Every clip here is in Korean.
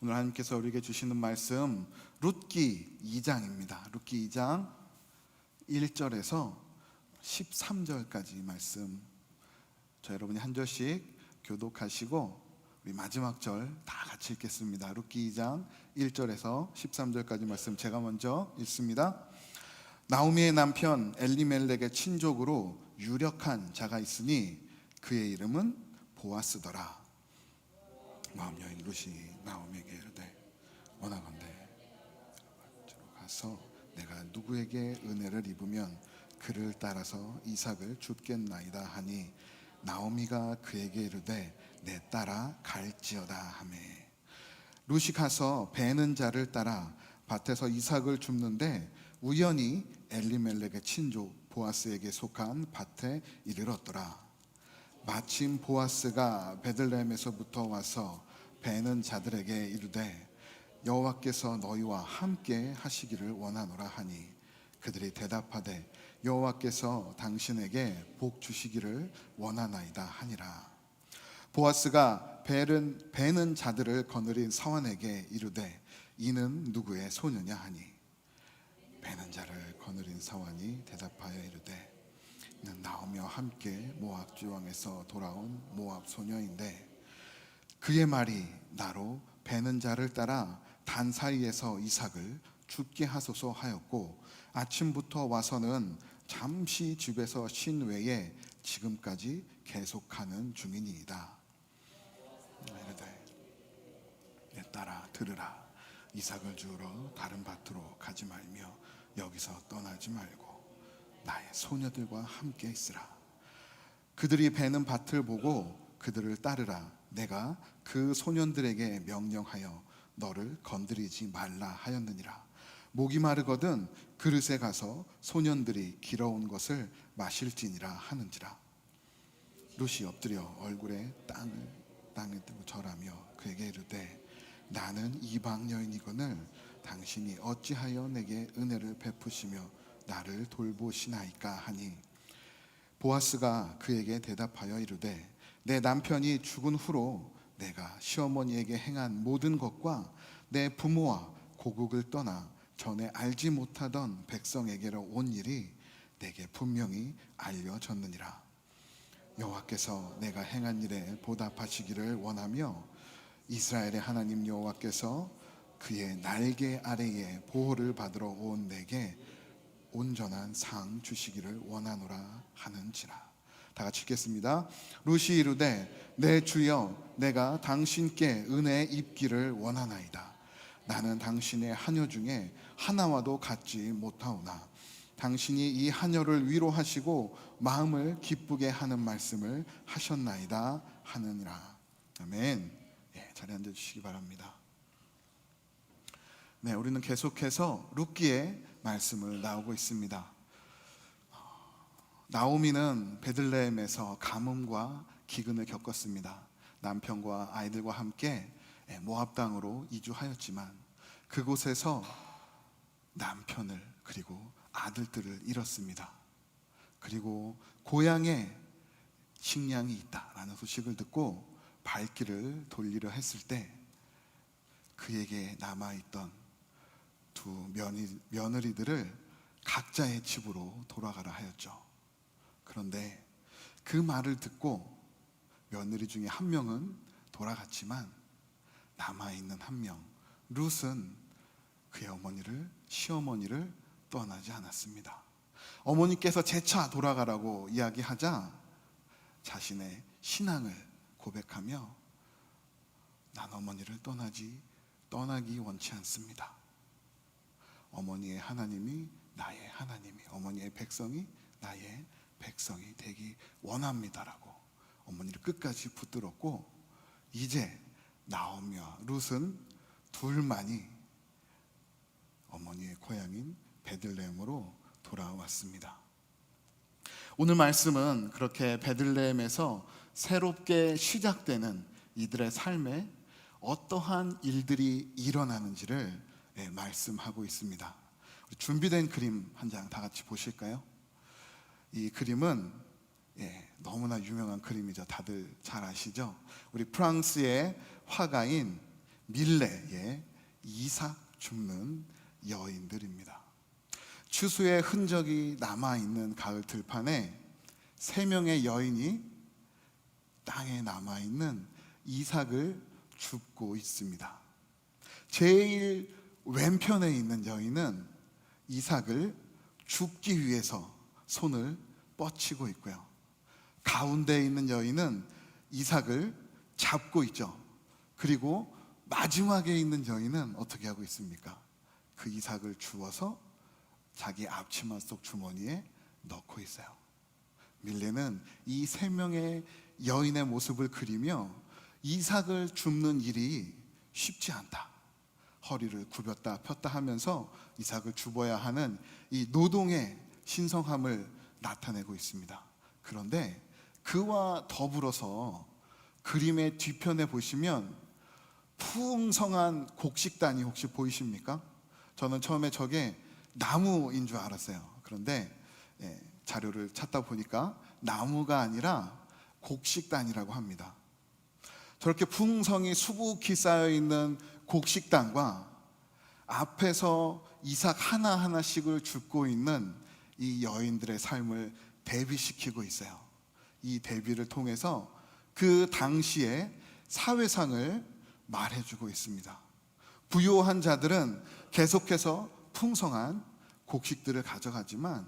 오늘 하나님께서 우리에게 주시는 말씀 룻기 2장입니다. 룻기 2장 1절에서 13절까지 말씀. 여러분이 한 절씩 교독하시고 우리 마지막 절 다 같이 읽겠습니다. 룻기 2장 1절에서 13절까지 말씀 제가 먼저 읽습니다. 나오미의 남편 엘리멜렉의 친족으로 유력한 자가 있으니 그의 이름은 보아스더라. 마음 여인 룻이 나오미에게 이르되 원하건대 가서 내가 누구에게 은혜를 입으면 그를 따라서 이삭을 줍겠나이다 하니 나오미가 그에게 이르되 내 따라 갈지어다 하매 룻이 가서 베는 자를 따라 밭에서 이삭을 줍는데 우연히 엘리멜렉의 친족 보아스에게 속한 밭에 이르렀더라. 마침 보아스가 베들레헴에서부터 와서 베는 자들에게 이르되 여호와께서 너희와 함께 하시기를 원하노라 하니 그들이 대답하되 여호와께서 당신에게 복 주시기를 원하나이다 하니라. 보아스가 베는 자들을 거느린 사환에게 이르되 이는 누구의 소녀냐 하니 베는 자를 거느린 사환이 대답하여 이르되 이는 나오미와 함께 모압 지왕에서 돌아온 모압 소녀인데 그의 말이 나로 베는 자를 따라 단 사이에서 이삭을 죽게 하소서 하였고 아침부터 와서는 잠시 집에서 쉰 외에 지금까지 계속하는 중이니이다. 이르되 내 딸아 들으라. 이삭을 주우러 다른 밭으로 가지 말며 여기서 떠나지 말고 나의 소녀들과 함께 있으라. 그들이 베는 밭을 보고 그들을 따르라. 내가 그 소년들에게 명령하여 너를 건드리지 말라 하였느니라. 목이 마르거든 그릇에 가서 소년들이 길어온 것을 마실지니라 하는지라. 룻이 엎드려 얼굴에 땅을 뜨고 절하며 그에게 이르되 나는 이방 여인이거늘 당신이 어찌하여 내게 은혜를 베푸시며 나를 돌보시나이까 하니 보아스가 그에게 대답하여 이르되 내 남편이 죽은 후로 내가 시어머니에게 행한 모든 것과 내 부모와 고국을 떠나 전에 알지 못하던 백성에게로 온 일이 내게 분명히 알려졌느니라. 여호와께서 내가 행한 일에 보답하시기를 원하며 이스라엘의 하나님 여호와께서 그의 날개 아래에 보호를 받으러 온 내게 온전한 상 주시기를 원하노라 하는지라. 다 같이 읽겠습니다. 룻이 이르되 내 주여 내가 당신께 은혜 입기를 원하나이다. 나는 당신의 하녀 중에 하나와도 같지 못하오나 당신이 이 하녀를 위로하시고 마음을 기쁘게 하는 말씀을 하셨나이다 하느니라. 아멘. 자리에 앉아주시기 바랍니다. 우리는 계속해서 룻기의 말씀을 나오고 있습니다. 나오미는 베들레헴에서 가뭄과 기근을 겪었습니다. 남편과 아이들과 함께 모압 땅으로 이주하였지만 그곳에서 남편을 그리고 아들들을 잃었습니다. 그리고 고향에 식량이 있다라는 소식을 듣고 발길을 돌리려 했을 때 그에게 남아있던 두 며느리들을 각자의 집으로 돌아가라 하였죠. 그런데 그 말을 듣고 며느리 중에 한 명은 돌아갔지만 남아있는 한 명, 룻은 그의 시어머니를 떠나지 않았습니다. 어머니께서 재차 돌아가라고 이야기하자 자신의 신앙을 고백하며 난 어머니를 떠나기 원치 않습니다. 어머니의 하나님이 나의 하나님이, 어머니의 백성이 나의 백성이 되기 원합니다라고 어머니를 끝까지 붙들었고 이제 나오미와 룻은 둘만이 어머니의 고향인 베들레헴으로 돌아왔습니다. 오늘 말씀은 그렇게 베들레헴에서 새롭게 시작되는 이들의 삶에 어떠한 일들이 일어나는지를 말씀하고 있습니다. 준비된 그림 한 장 다 같이 보실까요? 이 그림은 너무나 유명한 그림이죠. 다들 잘 아시죠? 우리 프랑스의 화가인 밀레의 이삭 줍는 여인들입니다. 추수의 흔적이 남아있는 가을 들판에 세 명의 여인이 땅에 남아있는 이삭을 줍고 있습니다. 제일 왼편에 있는 여인은 이삭을 줍기 위해서 손을 뻗치고 있고요. 가운데에 있는 여인은 이삭을 잡고 있죠. 그리고 마지막에 있는 여인은 어떻게 하고 있습니까? 그 이삭을 주워서 자기 앞치마 속 주머니에 넣고 있어요. 밀레는 이 세 명의 여인의 모습을 그리며 이삭을 줍는 일이 쉽지 않다, 허리를 굽혔다 폈다 하면서 이삭을 줍어야 하는 이 노동의 신성함을 나타내고 있습니다. 그런데 그와 더불어서 그림의 뒤편에 보시면 풍성한 곡식단이 혹시 보이십니까? 저는 처음에 저게 나무인 줄 알았어요. 그런데 자료를 찾다 보니까 나무가 아니라 곡식단이라고 합니다. 저렇게 풍성이 수북히 쌓여있는 곡식단과 앞에서 이삭 하나하나씩을 줍고 있는 이 여인들의 삶을 대비시키고 있어요. 이 대비를 통해서 그 당시의 사회상을 말해주고 있습니다. 부유한 자들은 계속해서 풍성한 곡식들을 가져가지만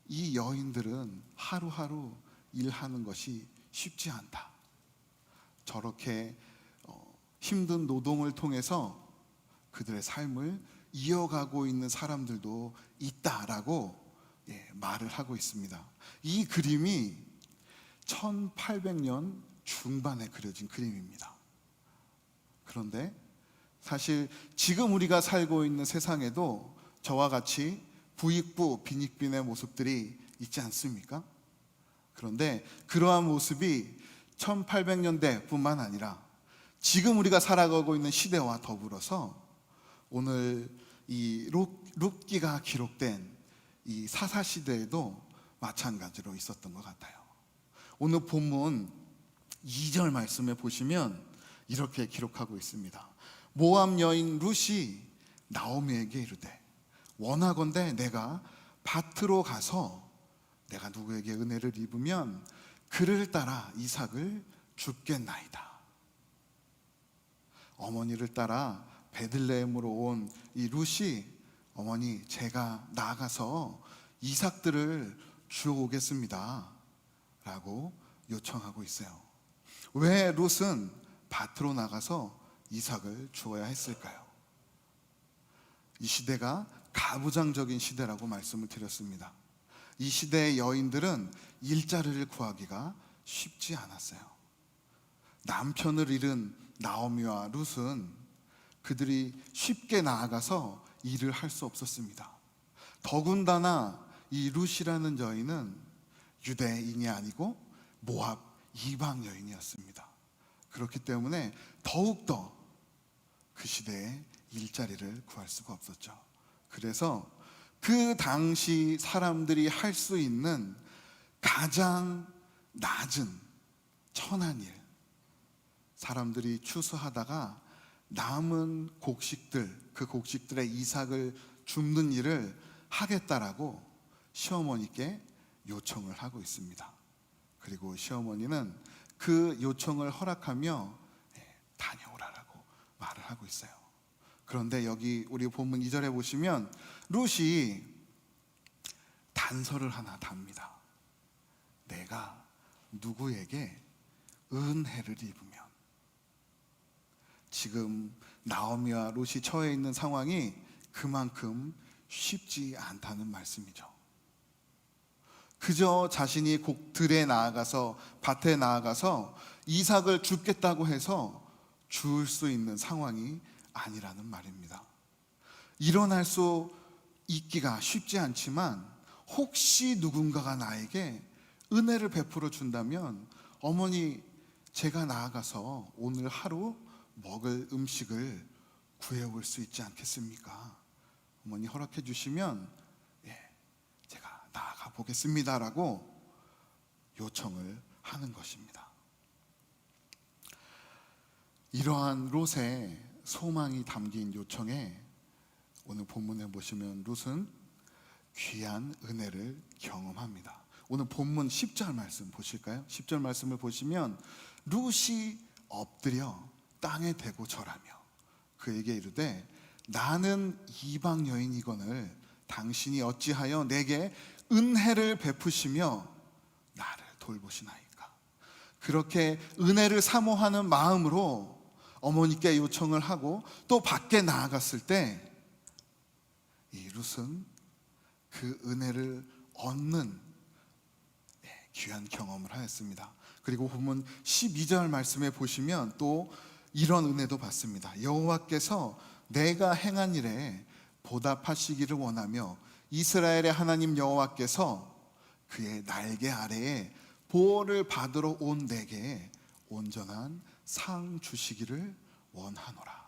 이 여인들은 하루하루 일하는 것이 쉽지 않다. 저렇게 힘든 노동을 통해서 그들의 삶을 이어가고 있는 사람들도 있다라고 말을 하고 있습니다. 이 그림이 1800년 중반에 그려진 그림입니다. 그런데 사실 지금 우리가 살고 있는 세상에도 저와 같이 부익부 빈익빈의 모습들이 있지 않습니까? 그런데 그러한 모습이 1800년대 뿐만 아니라 지금 우리가 살아가고 있는 시대와 더불어서 오늘 이 룻기가 기록된 이 사사시대에도 마찬가지로 있었던 것 같아요. 오늘 본문 2절 말씀에 보시면 이렇게 기록하고 있습니다. 모압 여인 룻이 나오미에게 이르되 원하건대 내가 밭으로 가서 내가 누구에게 은혜를 입으면 그를 따라 이삭을 줍겠나이다. 어머니를 따라 베들레헴으로 온 이 룻이 어머니 제가 나가서 이삭들을 주워오겠습니다 라고 요청하고 있어요. 왜 룻은 밭으로 나가서 이삭을 주어야 했을까요? 이 시대가 가부장적인 시대라고 말씀을 드렸습니다. 이 시대의 여인들은 일자리를 구하기가 쉽지 않았어요. 남편을 잃은 나오미와 룻은 그들이 쉽게 나아가서 일을 할 수 없었습니다. 더군다나 이 룻이라는 여인은 유대인이 아니고 모압 이방 여인이었습니다. 그렇기 때문에 더욱더 그 시대에 일자리를 구할 수가 없었죠. 그래서 그 당시 사람들이 할 수 있는 가장 낮은 천한 일, 사람들이 추수하다가 남은 곡식들, 그 곡식들의 이삭을 줍는 일을 하겠다라고 시어머니께 요청을 하고 있습니다. 그리고 시어머니는 그 요청을 허락하며 다녀오라라고 말을 하고 있어요. 그런데 여기 우리 본문 2절에 보시면 룻이 단서를 하나 답니다. 내가 누구에게 은혜를 입으면, 지금 나오미와 룻이 처해 있는 상황이 그만큼 쉽지 않다는 말씀이죠. 그저 자신이 들에 나아가서 밭에 나아가서 이삭을 줍겠다고 해서 줄 수 있는 상황이 아니라는 말입니다. 일어날 수 있기가 쉽지 않지만 혹시 누군가가 나에게 은혜를 베풀어 준다면 어머니 제가 나아가서 오늘 하루 먹을 음식을 구해올 수 있지 않겠습니까? 어머니 허락해 주시면 제가 나아가 보겠습니다라고 요청을 하는 것입니다. 이러한 롯의 소망이 담긴 요청에 오늘 본문에 보시면 롯은 귀한 은혜를 경험합니다. 오늘 본문 10절 말씀 보실까요? 10절 말씀을 보시면 롯이 엎드려 땅에 대고 절하며 그에게 이르되 나는 이방 여인이거늘 당신이 어찌하여 내게 은혜를 베푸시며 나를 돌보시나이까. 그렇게 은혜를 사모하는 마음으로 어머니께 요청을 하고 또 밖에 나아갔을 때 이 룻은 그 은혜를 얻는 귀한 경험을 하였습니다. 그리고 본문 12절 말씀에 보시면 또 이런 은혜도 받습니다. 여호와께서 내가 행한 일에 보답하시기를 원하며 이스라엘의 하나님 여호와께서 그의 날개 아래에 보호를 받으러 온 내게 온전한 상 주시기를 원하노라.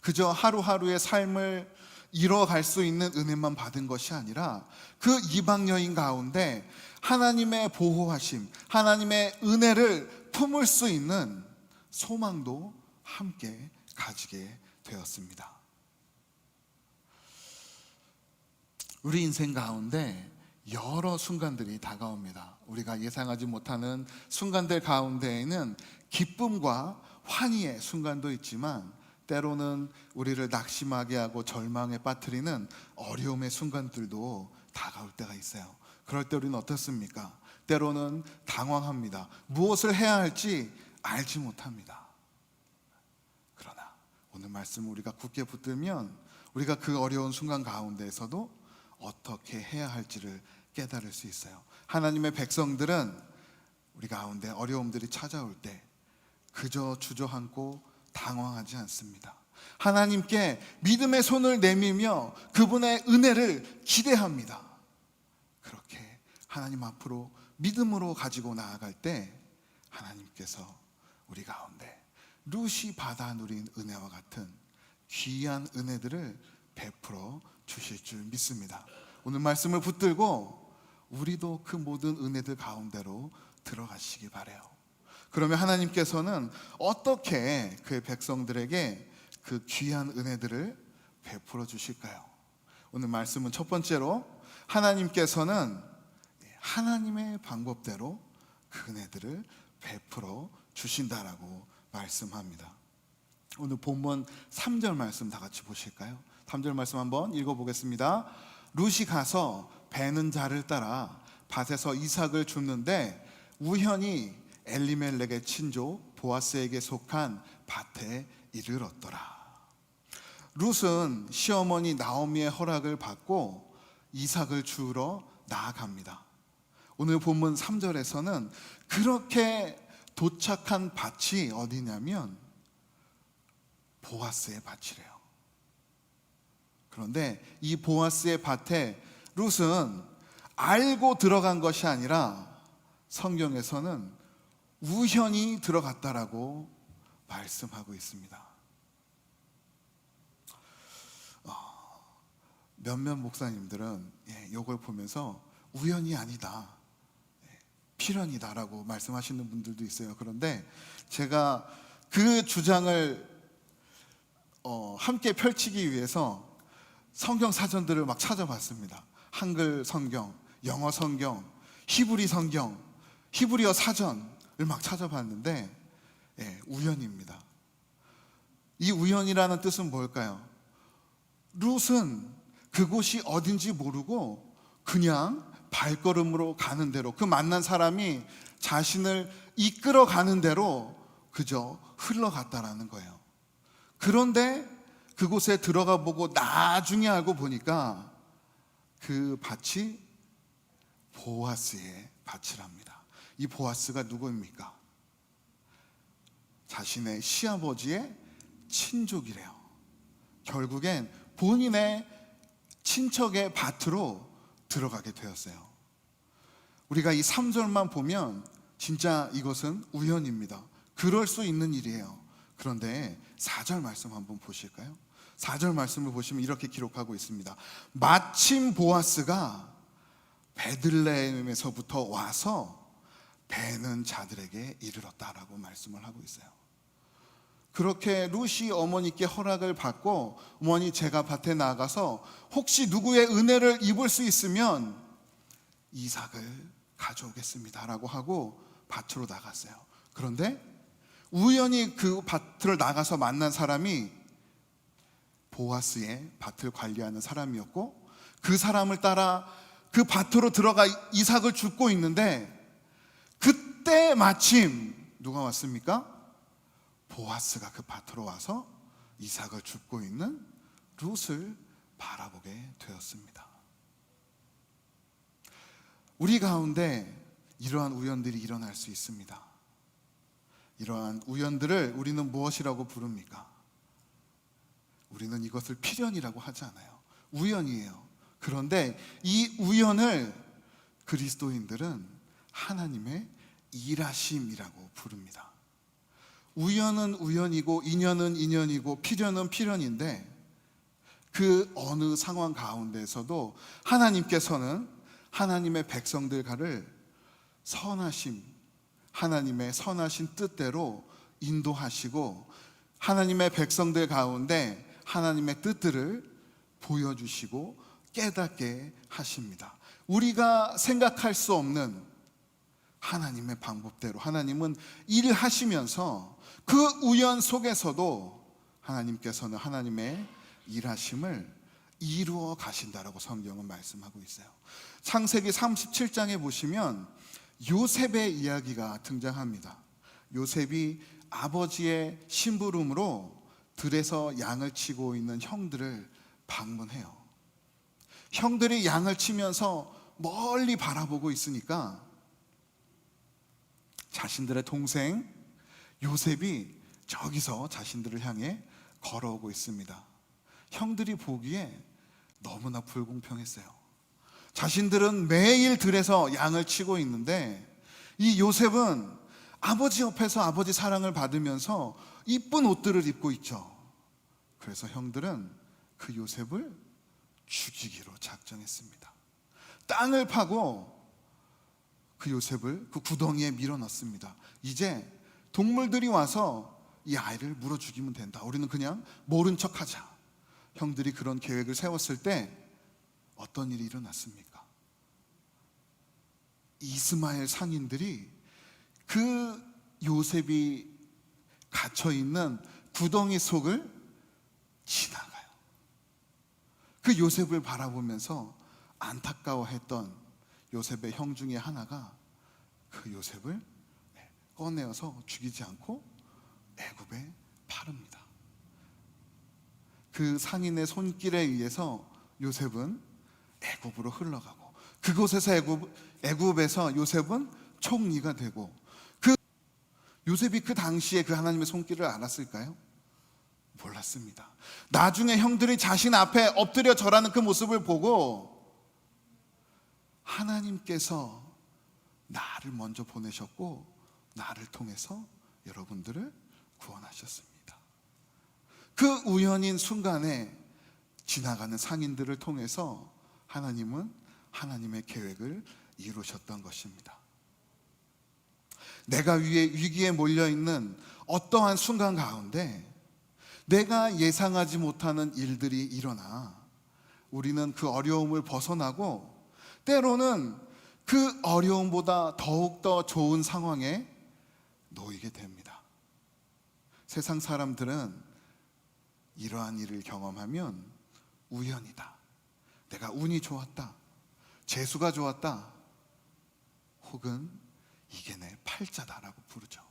그저 하루하루의 삶을 이뤄갈 수 있는 은혜만 받은 것이 아니라 그 이방 여인 가운데 하나님의 보호하심, 하나님의 은혜를 품을 수 있는 소망도 함께 가지게 되었습니다. 우리 인생 가운데 여러 순간들이 다가옵니다. 우리가 예상하지 못하는 순간들 가운데에는 기쁨과 환희의 순간도 있지만 때로는 우리를 낙심하게 하고 절망에 빠뜨리는 어려움의 순간들도 다가올 때가 있어요. 그럴 때 우리는 어떻습니까? 때로는 당황합니다. 무엇을 해야 할지 알지 못합니다. 그러나 오늘 말씀을 우리가 굳게 붙들면 우리가 그 어려운 순간 가운데에서도 어떻게 해야 할지를 깨달을 수 있어요. 하나님의 백성들은 우리 가운데 어려움들이 찾아올 때 그저 주저앉고 당황하지 않습니다. 하나님께 믿음의 손을 내밀며 그분의 은혜를 기대합니다. 그렇게 하나님 앞으로 믿음으로 가지고 나아갈 때 하나님께서 우리 가운데 룻이 받아 누린 은혜와 같은 귀한 은혜들을 베풀어 주실 줄 믿습니다. 오늘 말씀을 붙들고 우리도 그 모든 은혜들 가운데로 들어가시기 바라요. 그러면 하나님께서는 어떻게 그의 백성들에게 그 귀한 은혜들을 베풀어 주실까요? 오늘 말씀은 첫 번째로 하나님께서는 하나님의 방법대로 그 은혜들을 베풀어 주신다라고 말씀합니다. 오늘 본문 3절 말씀 다 같이 보실까요? 3절 말씀 한번 읽어보겠습니다. 룻이 가서 베는 자를 따라 밭에서 이삭을 줍는데 우연히 엘리멜렉의 친족 보아스에게 속한 밭에 이르렀더라. 룻은 시어머니 나오미의 허락을 받고 이삭을 주우러 나아갑니다. 오늘 본문 3절에서는 그렇게 도착한 밭이 어디냐면 보아스의 밭이래요. 그런데 이 보아스의 밭에 룻은 알고 들어간 것이 아니라 성경에서는 우연히 들어갔다라고 말씀하고 있습니다. 몇몇 목사님들은 이걸 보면서 우연이 아니다, 필연이다라고 말씀하시는 분들도 있어요. 그런데 제가 그 주장을 함께 펼치기 위해서 성경 사전들을 막 찾아봤습니다. 한글 성경, 영어 성경, 히브리 성경, 히브리어 사전을 막 찾아봤는데 우연입니다. 이 우연이라는 뜻은 뭘까요? 룻은 그곳이 어딘지 모르고 그냥 발걸음으로 가는 대로, 그 만난 사람이 자신을 이끌어 가는 대로 그저 흘러갔다라는 거예요. 그런데 그곳에 들어가 보고 나중에 알고 보니까 그 밭이 보아스의 밭이랍니다. 이 보아스가 누구입니까? 자신의 시아버지의 친족이래요. 결국엔 본인의 친척의 밭으로 들어가게 되었어요. 우리가 이 3절만 보면 진짜 이것은 우연입니다. 그럴 수 있는 일이에요. 그런데 4절 말씀 한번 보실까요? 4절 말씀을 보시면 이렇게 기록하고 있습니다. 마침 보아스가 베들레헴에서부터 와서 베는 자들에게 이르렀다라고 말씀을 하고 있어요. 그렇게 룻이 어머니께 허락을 받고, 어머니 제가 밭에 나가서 혹시 누구의 은혜를 입을 수 있으면 이삭을 가져오겠습니다 라고 하고 밭으로 나갔어요. 그런데 우연히 그 밭을 나가서 만난 사람이 보아스의 밭을 관리하는 사람이었고, 그 사람을 따라 그 밭으로 들어가 이삭을 줍고 있는데, 그때 마침 누가 왔습니까? 보아스가 그 밭으로 와서 이삭을 줍고 있는 룻을 바라보게 되었습니다. 우리 가운데 이러한 우연들이 일어날 수 있습니다. 이러한 우연들을 우리는 무엇이라고 부릅니까? 우리는 이것을 필연이라고 하지 않아요. 우연이에요. 그런데 이 우연을 그리스도인들은 하나님의 일하심이라고 부릅니다. 우연은 우연이고 인연은 인연이고 필연은 필연인데, 그 어느 상황 가운데서도 하나님께서는 하나님의 백성들과를 선하심, 하나님의 선하신 뜻대로 인도하시고, 하나님의 백성들 가운데 하나님의 뜻들을 보여주시고 깨닫게 하십니다. 우리가 생각할 수 없는 하나님의 방법대로 하나님은 일하시면서, 그 우연 속에서도 하나님께서는 하나님의 일하심을 이루어 가신다라고 성경은 말씀하고 있어요. 창세기 37장에 보시면 요셉의 이야기가 등장합니다. 요셉이 아버지의 심부름으로 들에서 양을 치고 있는 형들을 방문해요. 형들이 양을 치면서 멀리 바라보고 있으니까 자신들의 동생 요셉이 저기서 자신들을 향해 걸어오고 있습니다. 형들이 보기에 너무나 불공평했어요. 자신들은 매일 들에서 양을 치고 있는데, 이 요셉은 아버지 옆에서 아버지 사랑을 받으면서 이쁜 옷들을 입고 있죠. 그래서 형들은 그 요셉을 죽이기로 작정했습니다. 땅을 파고 그 요셉을 그 구덩이에 밀어넣습니다. 이제 동물들이 와서 이 아이를 물어 죽이면 된다, 우리는 그냥 모른 척하자. 형들이 그런 계획을 세웠을 때 어떤 일이 일어났습니까? 이스마엘 상인들이 그 요셉이 갇혀있는 구덩이 속을 지나가요. 그 요셉을 바라보면서 안타까워했던 요셉의 형 중에 하나가 그 요셉을 꺼내어서 죽이지 않고 애굽에 파릅니다. 그 상인의 손길에 의해서 요셉은 애굽으로 흘러가고, 그곳에서 애굽에서 요셉은 총리가 되고, 그 요셉이 그 당시에 그 하나님의 손길을 알았을까요? 몰랐습니다. 나중에 형들이 자신 앞에 엎드려 절하는 그 모습을 보고 하나님께서 나를 먼저 보내셨고 나를 통해서 여러분들을 구원하셨습니다. 그 우연인 순간에 지나가는 상인들을 통해서 하나님은 하나님의 계획을 이루셨던 것입니다. 내가 위기에 몰려있는 어떠한 순간 가운데 내가 예상하지 못하는 일들이 일어나 우리는 그 어려움을 벗어나고, 때로는 그 어려움보다 더욱더 좋은 상황에 놓이게 됩니다. 세상 사람들은 이러한 일을 경험하면 우연이다, 내가 운이 좋았다, 재수가 좋았다, 혹은 이게 내 팔자다라고 부르죠.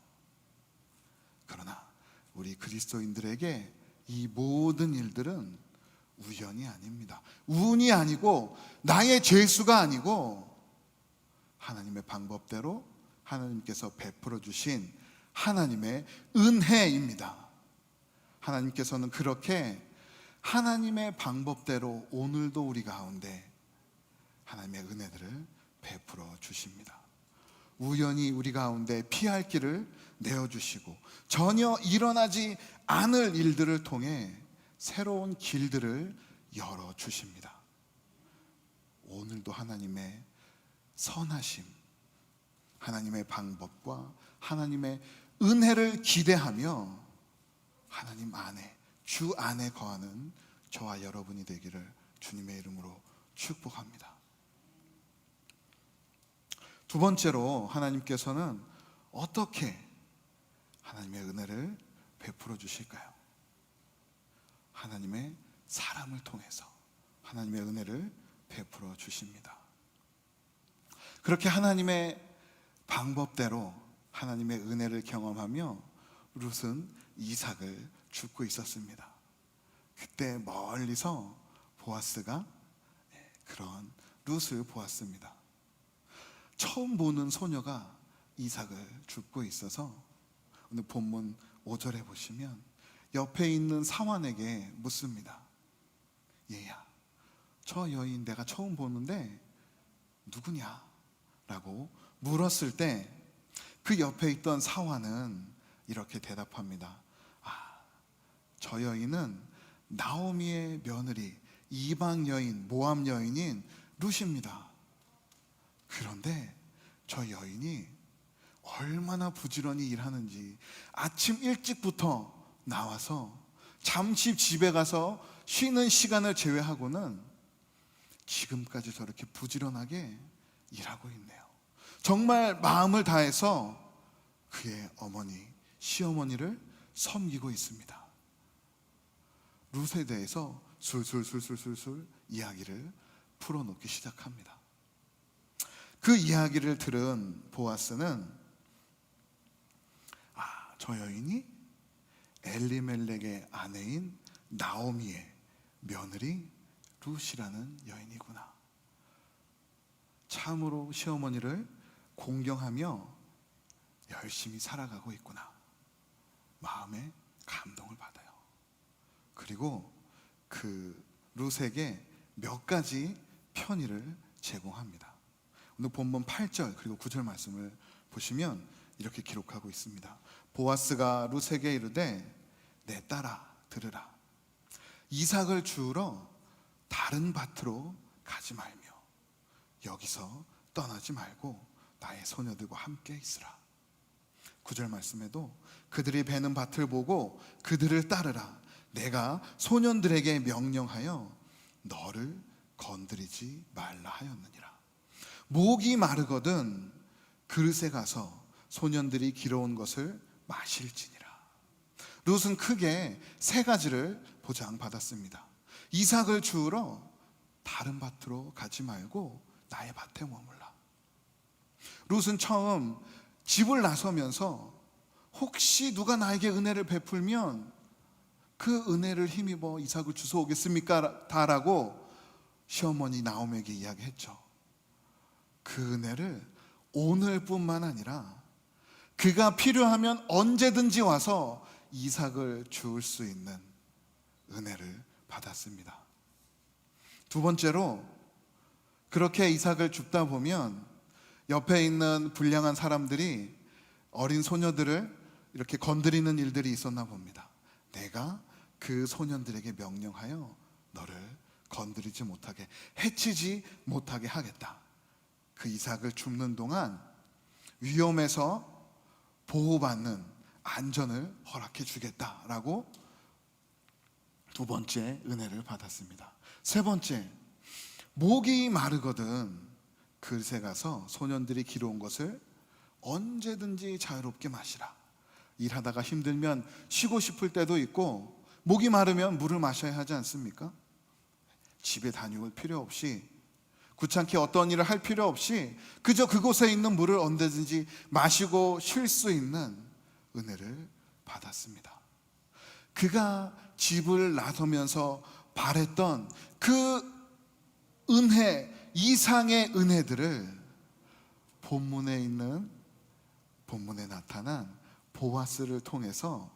그러나 우리 그리스도인들에게 이 모든 일들은 우연이 아닙니다. 운이 아니고 나의 재수가 아니고 하나님의 방법대로 하나님께서 베풀어 주신 하나님의 은혜입니다. 하나님께서는 그렇게 하나님의 방법대로 오늘도 우리 가운데 하나님의 은혜들을 베풀어 주십니다. 우연히 우리 가운데 피할 길을 내어주시고 전혀 일어나지 않을 일들을 통해 새로운 길들을 열어주십니다. 오늘도 하나님의 선하심, 하나님의 방법과 하나님의 은혜를 기대하며 하나님 안에, 주 안에 거하는 저와 여러분이 되기를 주님의 이름으로 축복합니다. 두 번째로 하나님께서는 어떻게 하나님의 은혜를 베풀어 주실까요? 하나님의 사람을 통해서 하나님의 은혜를 베풀어 주십니다. 그렇게 하나님의 방법대로 하나님의 은혜를 경험하며 룻은 이삭을 줍고 있었습니다. 그때 멀리서 보아스가 그런 룻을 보았습니다. 처음 보는 소녀가 이삭을 줍고 있어서 오늘 본문 5절에 보시면 옆에 있는 사환에게 묻습니다. 얘야, 저 여인 내가 처음 보는데 누구냐? 라고 물었을 때 그 옆에 있던 사환은 이렇게 대답합니다. 저 여인은 나오미의 며느리, 이방 여인, 모압 여인인 룻입니다. 그런데 저 여인이 얼마나 부지런히 일하는지 아침 일찍부터 나와서 잠시 집에 가서 쉬는 시간을 제외하고는 지금까지 저렇게 부지런하게 일하고 있네요. 정말 마음을 다해서 그의 어머니, 시어머니를 섬기고 있습니다. 룻에 대해서 술술 이야기를 풀어놓기 시작합니다. 그 이야기를 들은 보아스는 저 여인이 엘리멜렉의 아내인 나오미의 며느리 룻이라는 여인이구나. 참으로 시어머니를 공경하며 열심히 살아가고 있구나. 마음에 감동을 받아요. 그리고 그 룻에게 몇 가지 편의를 제공합니다. 오늘 본문 8절 그리고 9절 말씀을 보시면 이렇게 기록하고 있습니다. 보아스가 룻에게 이르되 내 딸아 들으라. 이삭을 주우러 다른 밭으로 가지 말며 여기서 떠나지 말고 나의 소녀들과 함께 있으라. 9절 말씀에도 그들이 베는 밭을 보고 그들을 따르라. 내가 소년들에게 명령하여 너를 건드리지 말라 하였느니라. 목이 마르거든 그릇에 가서 소년들이 길어온 것을 마실지니라. 룻은 크게 세 가지를 보장받았습니다. 이삭을 주우러 다른 밭으로 가지 말고 나의 밭에 머물라. 룻은 처음 집을 나서면서 혹시 누가 나에게 은혜를 베풀면 그 은혜를 힘입어 이삭을 주워 오겠습니까? 다라고 시어머니 나오미에게 이야기했죠. 그 은혜를 오늘뿐만 아니라 그가 필요하면 언제든지 와서 이삭을 주울 수 있는 은혜를 받았습니다. 두 번째로 그렇게 이삭을 줍다 보면 옆에 있는 불량한 사람들이 어린 소녀들을 이렇게 건드리는 일들이 있었나 봅니다. 내가 그 소년들에게 명령하여 너를 건드리지 못하게, 해치지 못하게 하겠다. 그 이삭을 줍는 동안 위험에서 보호받는 안전을 허락해 주겠다라고 두 번째 은혜를 받았습니다. 세 번째, 목이 마르거든 그릇에 가서 소년들이 길어온 것을 언제든지 자유롭게 마시라. 일하다가 힘들면 쉬고 싶을 때도 있고 목이 마르면 물을 마셔야 하지 않습니까? 집에 다녀올 필요 없이 귀찮게 어떤 일을 할 필요 없이 그저 그곳에 있는 물을 언제든지 마시고 쉴 수 있는 은혜를 받았습니다. 그가 집을 나서면서 바랬던 그 은혜 이상의 은혜들을 본문에 나타난 보아스를 통해서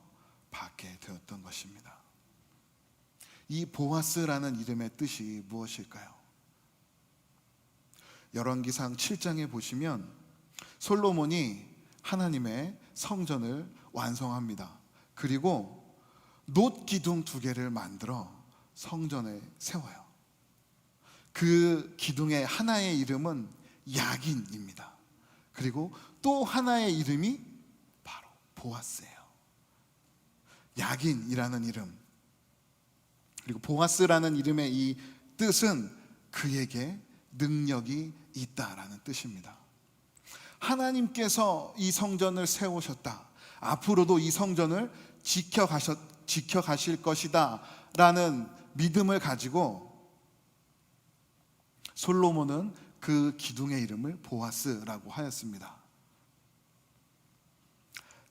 받게 되었던 것입니다. 이 보아스라는 이름의 뜻이 무엇일까요? 열왕기상 7장에 보시면 솔로몬이 하나님의 성전을 완성합니다. 그리고 놋 기둥 2개를 만들어 성전에 세워요. 그 기둥의 하나의 이름은 야긴입니다. 그리고 또 하나의 이름이 바로 보아스예요. 야긴이라는 이름, 그리고 보아스라는 이름의 이 뜻은 그에게 능력이 있다라는 뜻입니다. 하나님께서 이 성전을 세우셨다, 앞으로도 이 성전을 지켜가실 것이다 라는 믿음을 가지고 솔로몬은 그 기둥의 이름을 보아스라고 하였습니다.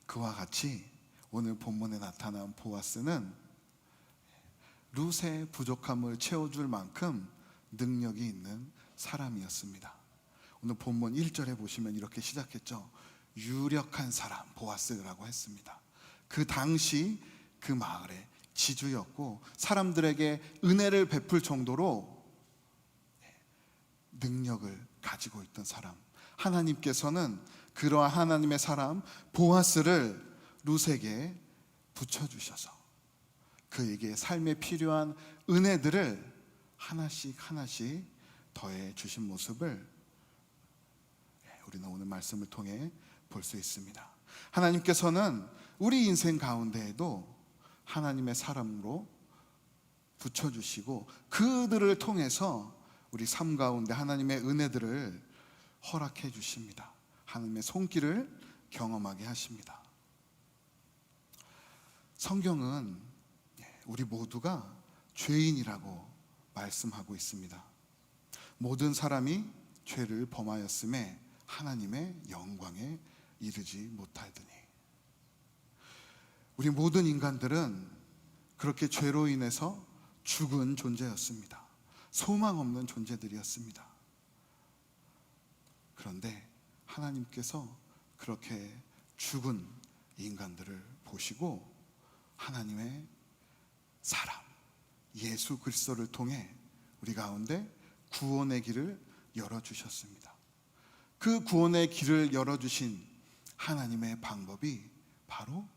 그와 같이 오늘 본문에 나타난 보아스는 룻의 부족함을 채워줄 만큼 능력이 있는 사람이었습니다. 오늘 본문 1절에 보시면 이렇게 시작했죠. 유력한 사람, 보아스라고 했습니다. 그 당시 그 마을의 지주였고 사람들에게 은혜를 베풀 정도로 능력을 가지고 있던 사람, 하나님께서는 그러한 하나님의 사람 보아스를 룻에게 붙여주셔서 그에게 삶에 필요한 은혜들을 하나씩 하나씩 더해 주신 모습을 우리는 오늘 말씀을 통해 볼 수 있습니다. 하나님께서는 우리 인생 가운데에도 하나님의 사람으로 붙여주시고 그들을 통해서 우리 삶 가운데 하나님의 은혜들을 허락해 주십니다. 하나님의 손길을 경험하게 하십니다. 성경은 우리 모두가 죄인이라고 말씀하고 있습니다. 모든 사람이 죄를 범하였음에 하나님의 영광에 이르지 못하더니, 우리 모든 인간들은 그렇게 죄로 인해서 죽은 존재였습니다. 소망 없는 존재들이었습니다. 그런데 하나님께서 그렇게 죽은 인간들을 보시고 하나님의 사람 예수 그리스도를 통해 우리 가운데 구원의 길을 열어주셨습니다. 그 구원의 길을 열어주신 하나님의 방법이 바로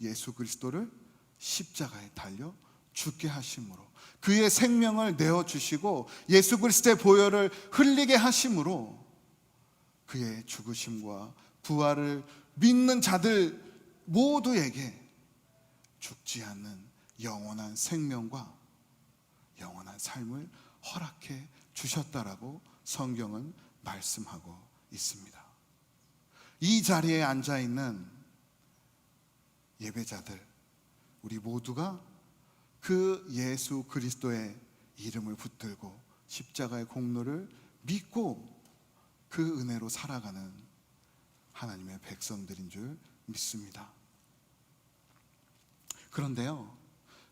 예수 그리스도를 십자가에 달려 죽게 하심으로, 그의 생명을 내어주시고 예수 그리스도의 보혈을 흘리게 하심으로 그의 죽으심과 부활을 믿는 자들 모두에게 죽지 않는 영원한 생명과 영원한 삶을 허락해 주셨다라고 성경은 말씀하고 있습니다. 이 자리에 앉아 있는 예배자들, 우리 모두가 그 예수 그리스도의 이름을 붙들고 십자가의 공로를 믿고 그 은혜로 살아가는 하나님의 백성들인 줄 믿습니다. 그런데요,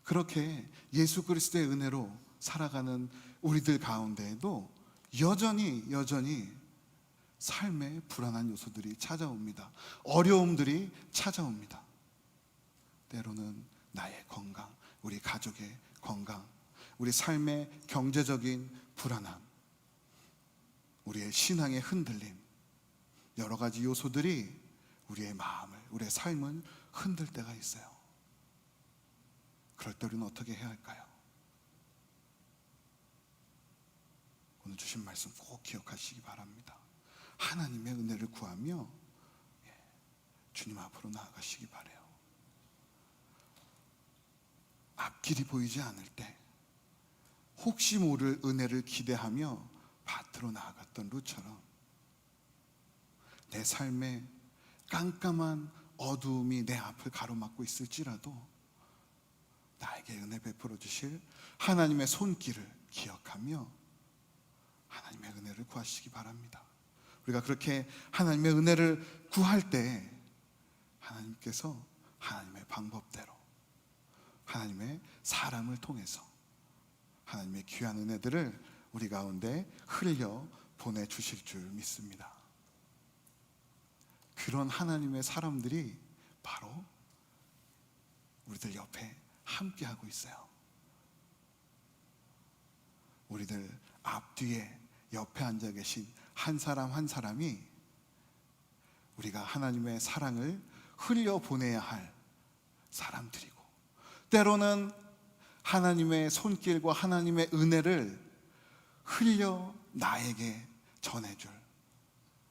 그렇게 예수 그리스도의 은혜로 살아가는 우리들 가운데에도 여전히 삶의 불안한 요소들이 찾아옵니다. 어려움들이 찾아옵니다. 때로는 나의 건강, 우리 가족의 건강, 우리 삶의 경제적인 불안함, 우리의 신앙의 흔들림, 여러 가지 요소들이 우리의 마음을, 우리의 삶을 흔들 때가 있어요. 그럴 때 우리는 어떻게 해야 할까요? 오늘 주신 말씀 꼭 기억하시기 바랍니다. 하나님의 은혜를 구하며 주님 앞으로 나아가시기 바라요. 앞길이 보이지 않을 때 혹시 모를 은혜를 기대하며 밭으로 나아갔던 룻처럼 내 삶에 깜깜한 어두움이 내 앞을 가로막고 있을지라도 나에게 은혜 베풀어 주실 하나님의 손길을 기억하며 하나님의 은혜를 구하시기 바랍니다. 우리가 그렇게 하나님의 은혜를 구할 때 하나님께서 하나님의 방법대로 하나님의 사람을 통해서 하나님의 귀한 은혜들을 우리 가운데 흘려 보내주실 줄 믿습니다. 그런 하나님의 사람들이 바로 우리들 옆에 함께하고 있어요. 우리들 앞뒤에 옆에 앉아 계신 한 사람 한 사람이 우리가 하나님의 사랑을 흘려 보내야 할 사람들이고, 때로는 하나님의 손길과 하나님의 은혜를 흘려 나에게 전해줄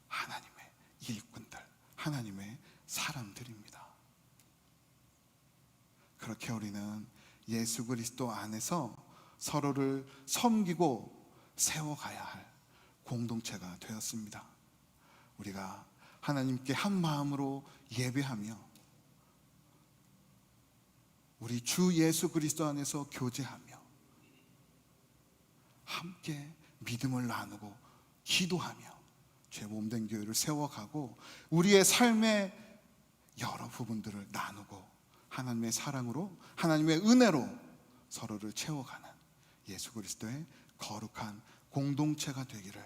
하나님의 일꾼들, 하나님의 사람들입니다. 그렇게 우리는 예수 그리스도 안에서 서로를 섬기고 세워가야 할 공동체가 되었습니다. 우리가 하나님께 한 마음으로 예배하며 우리 주 예수 그리스도 안에서 교제하며 함께 믿음을 나누고 기도하며 죄 몸된 교회를 세워가고 우리의 삶의 여러 부분들을 나누고 하나님의 사랑으로 하나님의 은혜로 서로를 채워가는 예수 그리스도의 거룩한 공동체가 되기를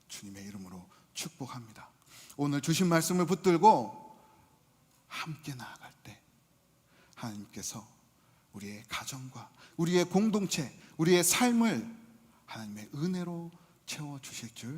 주님의 이름으로 축복합니다. 오늘 주신 말씀을 붙들고 함께 나아갈 때 하나님께서 우리의 가정과 우리의 공동체, 우리의 삶을 하나님의 은혜로 채워주실 줄